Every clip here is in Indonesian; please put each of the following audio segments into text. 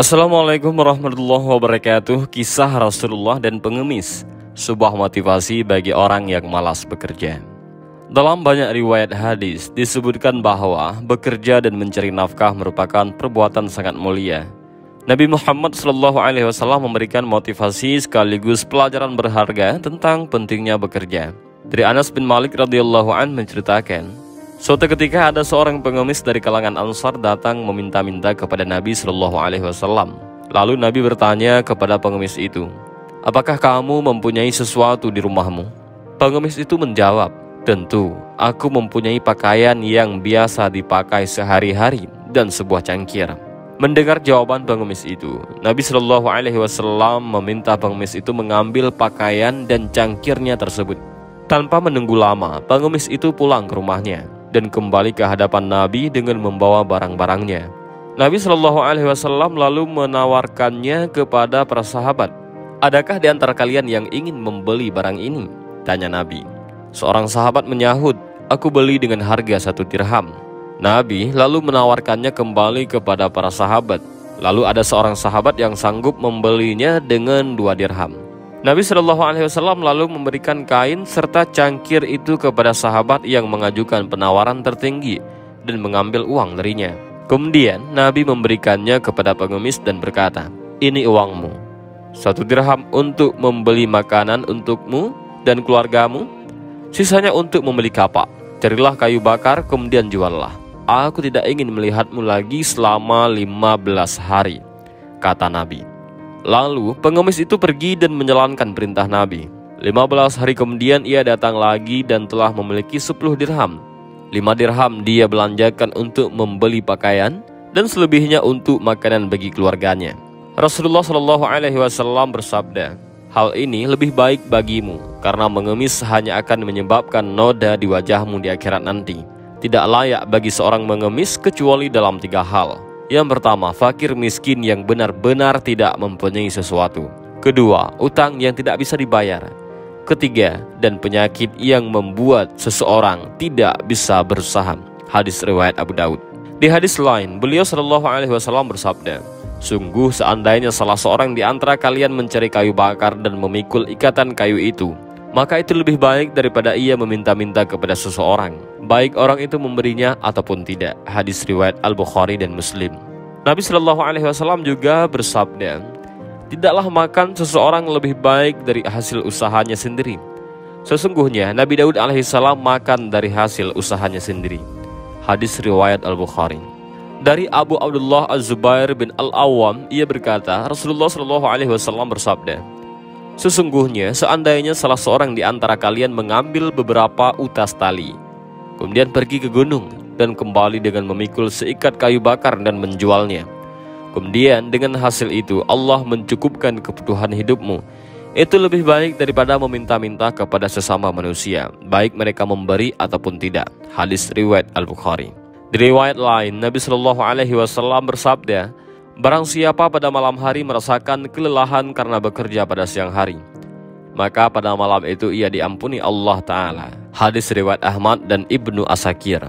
Assalamualaikum warahmatullahi wabarakatuh. Kisah Rasulullah dan pengemis, sebuah motivasi bagi orang yang malas bekerja. Dalam banyak riwayat hadis disebutkan bahwa bekerja dan mencari nafkah merupakan perbuatan sangat mulia. Nabi Muhammad SAW memberikan motivasi sekaligus pelajaran berharga tentang pentingnya bekerja. Dari Anas bin Malik radhiyallahu anhu menceritakan, suatu ketika ada seorang pengemis dari kalangan Ansar datang meminta-minta kepada Nabi SAW. Lalu Nabi bertanya kepada pengemis itu, "Apakah kamu mempunyai sesuatu di rumahmu?" Pengemis itu menjawab, "Tentu, aku mempunyai pakaian yang biasa dipakai sehari-hari dan sebuah cangkir." Mendengar jawaban pengemis itu, Nabi SAW meminta pengemis itu mengambil pakaian dan cangkirnya tersebut. Tanpa menunggu lama, pengemis itu pulang ke rumahnya dan kembali ke hadapan Nabi dengan membawa barang-barangnya. Nabi SAW lalu menawarkannya kepada para sahabat. "Adakah di antara kalian yang ingin membeli barang ini?" tanya Nabi. Seorang sahabat menyahut, "Aku beli dengan harga 1 dirham." Nabi lalu menawarkannya kembali kepada para sahabat. Lalu ada seorang sahabat yang sanggup membelinya dengan 2 dirham. Nabi SAW lalu memberikan kain serta cangkir itu kepada sahabat yang mengajukan penawaran tertinggi dan mengambil uang darinya. Kemudian Nabi memberikannya kepada pengemis dan berkata, "Ini uangmu, 1 dirham untuk membeli makanan untukmu dan keluargamu, sisanya untuk membeli kapak. Carilah kayu bakar kemudian juallah. Aku tidak ingin melihatmu lagi selama 15 hari, kata Nabi. Lalu pengemis itu pergi dan menjalankan perintah Nabi. 15 hari kemudian ia datang lagi dan telah memiliki 10 dirham. 5 dirham dia belanjakan untuk membeli pakaian dan selebihnya untuk makanan bagi keluarganya. Rasulullah SAW bersabda, "Hal ini lebih baik bagimu karena mengemis hanya akan menyebabkan noda di wajahmu di akhirat nanti. Tidak layak bagi seorang mengemis kecuali dalam 3 hal. Yang pertama, fakir miskin yang benar-benar tidak mempunyai sesuatu. Kedua, utang yang tidak bisa dibayar. Ketiga, dan penyakit yang membuat seseorang tidak bisa berusaha." Hadis riwayat Abu Daud. Di hadis lain, beliau SAW bersabda, "Sungguh seandainya salah seorang di antara kalian mencari kayu bakar dan memikul ikatan kayu itu, maka itu lebih baik daripada ia meminta-minta kepada seseorang, baik orang itu memberinya ataupun tidak." Hadis riwayat Al-Bukhari dan Muslim. Nabi SAW juga bersabda, "Tidaklah makan seseorang lebih baik dari hasil usahanya sendiri. Sesungguhnya Nabi Daud alaihissalam makan dari hasil usahanya sendiri." Hadis riwayat Al-Bukhari. Dari Abu Abdullah Az-Zubair bin Al-Awwam, ia berkata, Rasulullah SAW bersabda, "Sesungguhnya seandainya salah seorang di antara kalian mengambil beberapa utas tali, kemudian pergi ke gunung dan kembali dengan memikul seikat kayu bakar dan menjualnya, kemudian dengan hasil itu Allah mencukupkan kebutuhan hidupmu, itu lebih baik daripada meminta-minta kepada sesama manusia, baik mereka memberi ataupun tidak." Hadis riwayat Al-Bukhari. Di riwayat lain, Nabi SAW bersabda, "Barang siapa pada malam hari merasakan kelelahan karena bekerja pada siang hari, maka pada malam itu ia diampuni Allah Ta'ala." Hadis riwayat Ahmad dan Ibnu Asakir.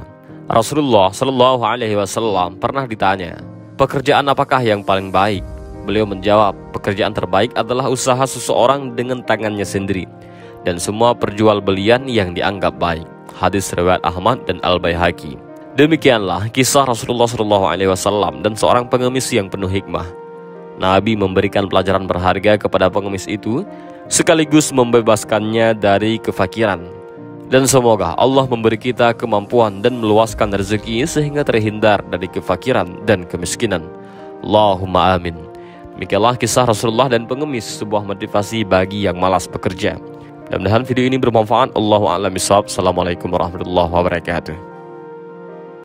Rasulullah SAW pernah ditanya, "Pekerjaan apakah yang paling baik?" Beliau menjawab, "Pekerjaan terbaik adalah usaha seseorang dengan tangannya sendiri dan semua perjualbelian yang dianggap baik." Hadis riwayat Ahmad dan Al-Baihaqi. Demikianlah kisah Rasulullah SAW dan seorang pengemis yang penuh hikmah. Nabi memberikan pelajaran berharga kepada pengemis itu sekaligus membebaskannya dari kefakiran. Dan semoga Allah memberi kita kemampuan dan meluaskan rezeki sehingga terhindar dari kefakiran dan kemiskinan. Allahumma amin. Demikianlah kisah Rasulullah dan pengemis, sebuah motivasi bagi yang malas bekerja. Mudah-mudahan video ini bermanfaat. Allahu a'lam bishawab. Assalamualaikum warahmatullahi wabarakatuh.